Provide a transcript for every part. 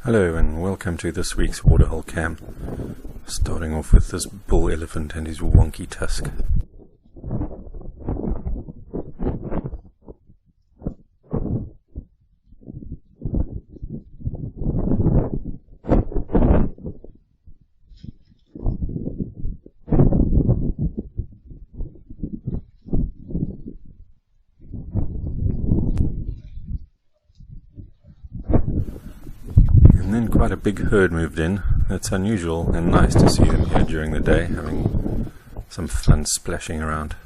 Hello and welcome to this week's Waterhole cam. Starting off with this bull elephant and his wonky tusk. And then quite a big herd moved in. It's unusual and nice to see them here during the day, having some fun splashing around.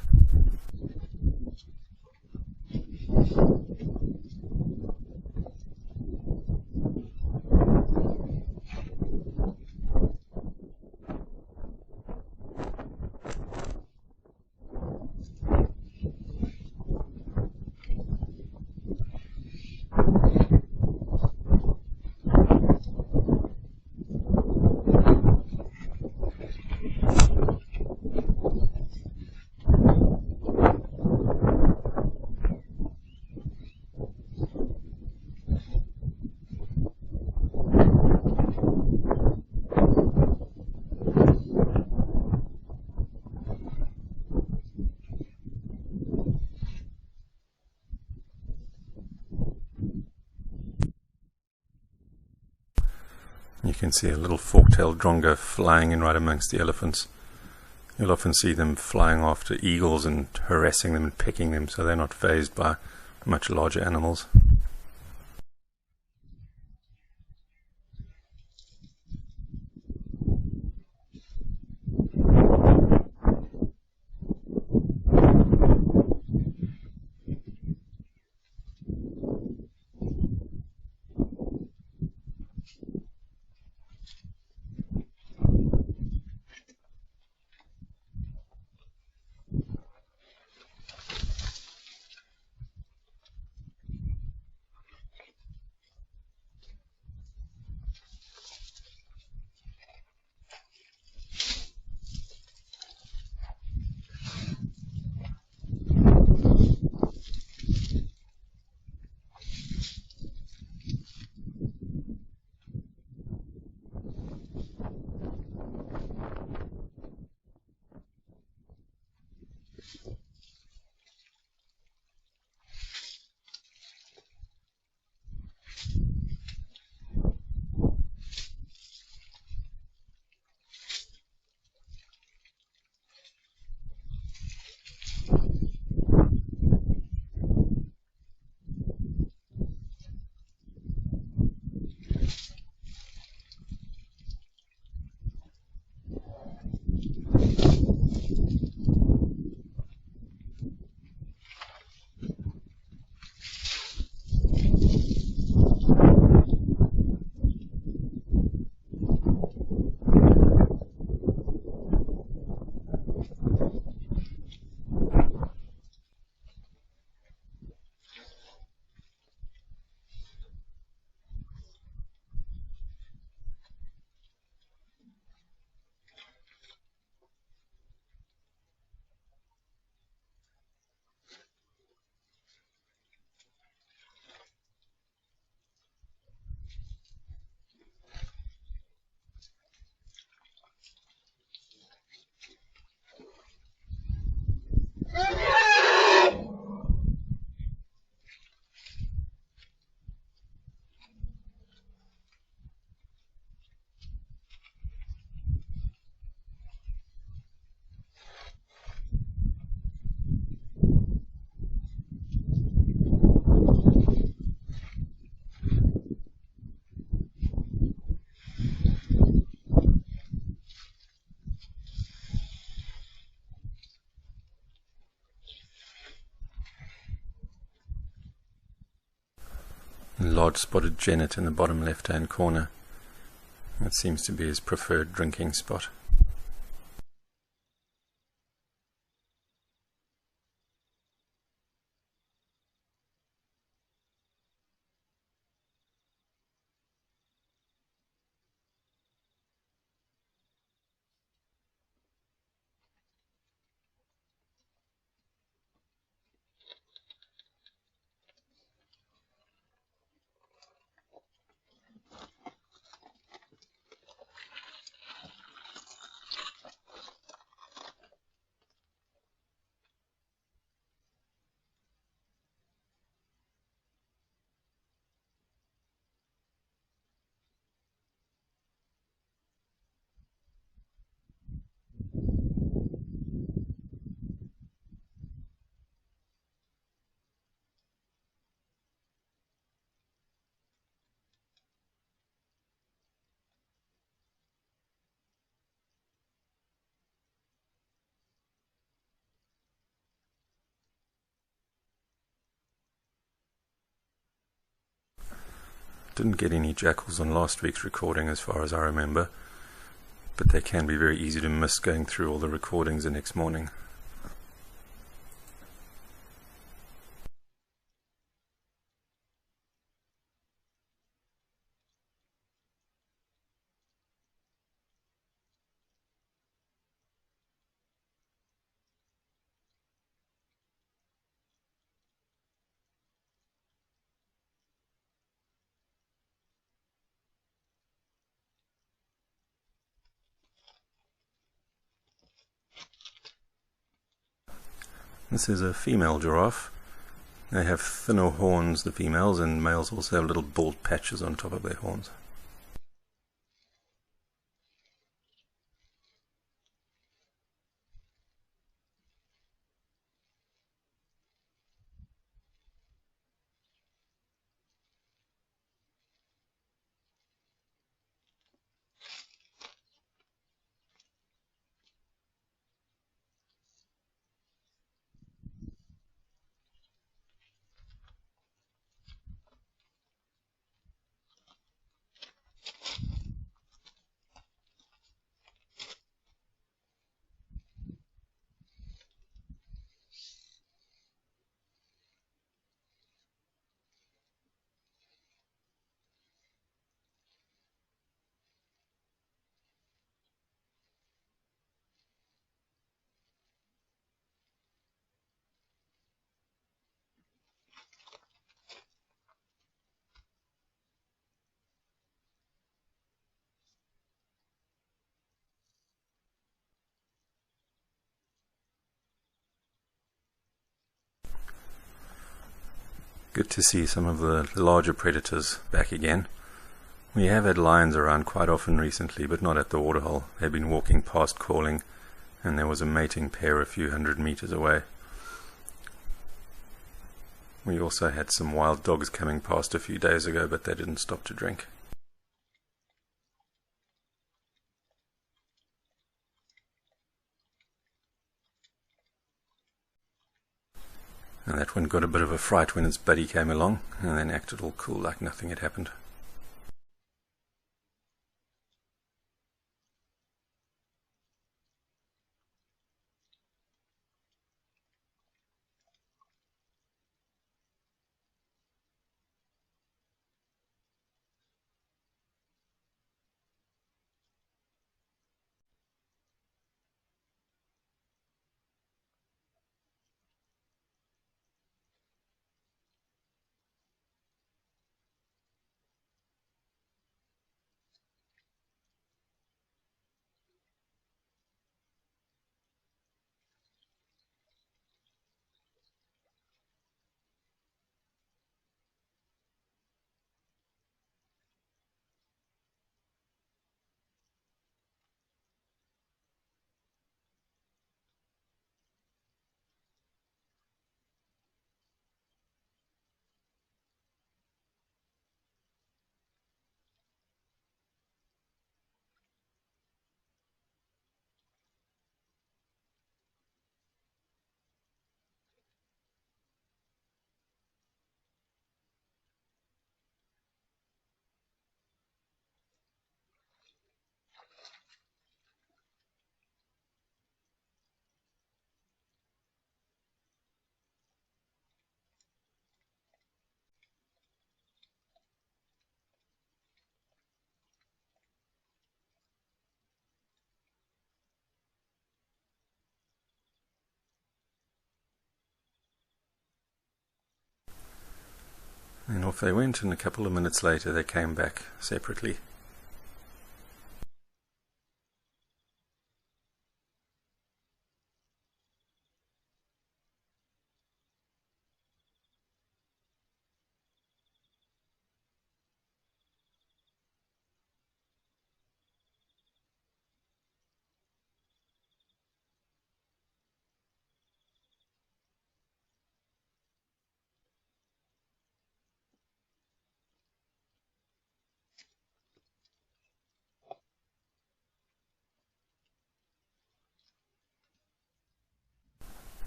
You can see a little fork-tailed drongo flying in right amongst the elephants. You'll often see them flying after eagles and harassing them and pecking them, so they're not fazed by much larger animals. Large spotted genet in the bottom left-hand corner. That seems to be his preferred drinking spot. Didn't get any jackals on last week's recording as far as I remember, but they can be very easy to miss going through all the recordings the next morning. This is a female giraffe. They have thinner horns, the females, and males also have little bald patches on top of their horns. Good to see some of the larger predators back again. We have had lions around quite often recently, but not at the Waterhole. They've been walking past calling, and there was a mating pair a few hundred meters away. We also had some wild dogs coming past a few days ago, but they didn't stop to drink. And that one got a bit of a fright when its buddy came along, and then acted all cool like nothing had happened. And off they went, and a couple of minutes later they came back separately.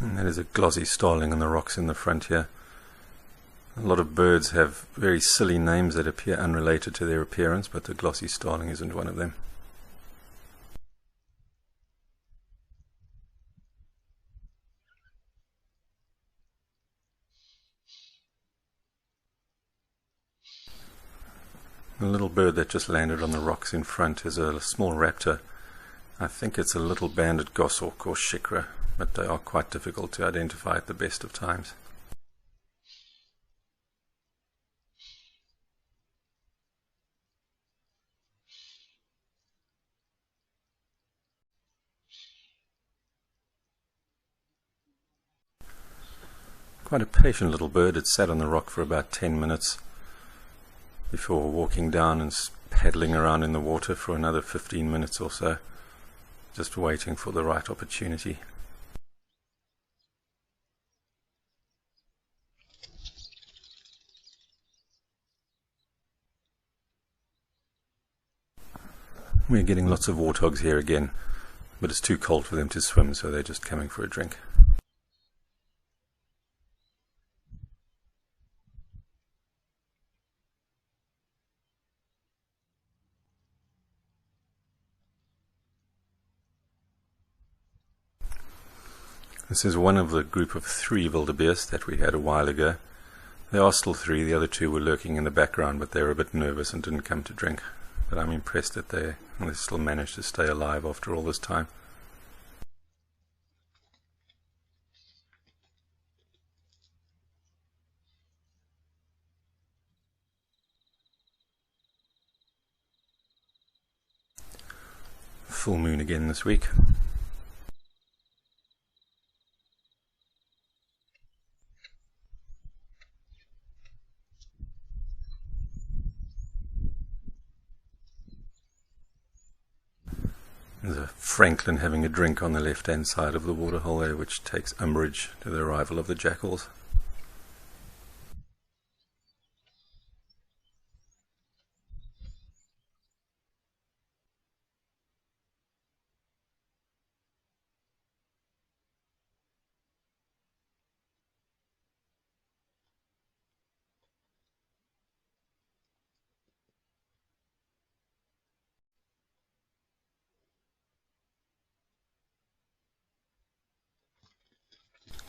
And that is a glossy starling on the rocks in the front here. A lot of birds have very silly names that appear unrelated to their appearance, but the glossy starling isn't one of them. The little bird that just landed on the rocks in front is a small raptor. I think it's a little banded goshawk or shikra, but they are quite difficult to identify at the best of times. Quite a patient little bird. It sat on the rock for about 10 minutes before walking down and paddling around in the water for another 15 minutes or so, just waiting for the right opportunity. We're getting lots of warthogs here again, but it's too cold for them to swim, so they're just coming for a drink. This is one of the group of 3 wildebeest that we had a while ago. There are still 3, the other 2 were lurking in the background, but they were a bit nervous and didn't come to drink. But I'm impressed that they still managed to stay alive after all this time. Full moon again this week. There's a francolin having a drink on the left-hand side of the waterhole there, which takes umbrage to the arrival of the jackals.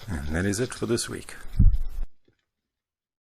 And that is it for this week.